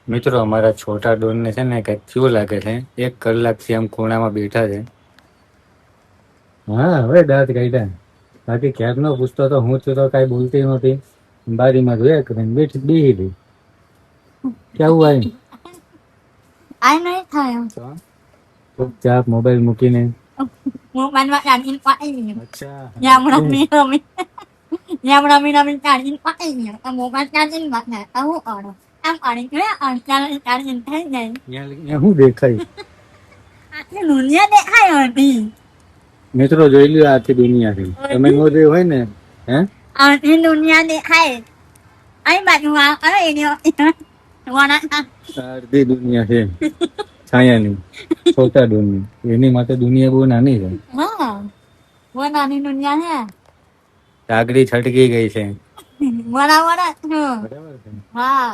મિત્રો અમારા છોટા ડોન ને છે ને કઈક કેવું લાગે છે, 1 કલાકથી આમ ખૂણામાં બેઠા છે. હા હવે દાંત કાઢ્યા, બાકી ક્યારનો પૂછતો તો હું છું તો કઈ બોલતી નહોતી. બારીમાં જોયા કરીને બેહી હતી. કેવું આય આ નહીં થાય ચૂપચાપ મોબાઈલ મૂકીને મોબાઈલમાં ચાર્જિંગ પાડી અચ્છા યામ રમી ચાર્જિંગ પાડી ગયો મોબાઈલ ચાર્જિંગ માં આવું કરો આમ પાડી ગયો ચાર્જિંગ થઈ જાય. અહીંયા શું દેખાય? આખી દુનિયા દેખાય હતી. મિત્રો જોઈ લ્યો આખી દુનિયા થી. તમે નો જોઈ હોય ને હે આખી દુનિયા દેખાય. અહીં બાજુ અરે અડધી દુનિયા છે છાયાની, છોટા ડોનની. એની માટે દુનિયા બહુ નાની છે. હા બહુ નાની દુનિયા છે. કાગડી છટકી ગઈ છે. બરાબર જ છું. બરાબર છે. હા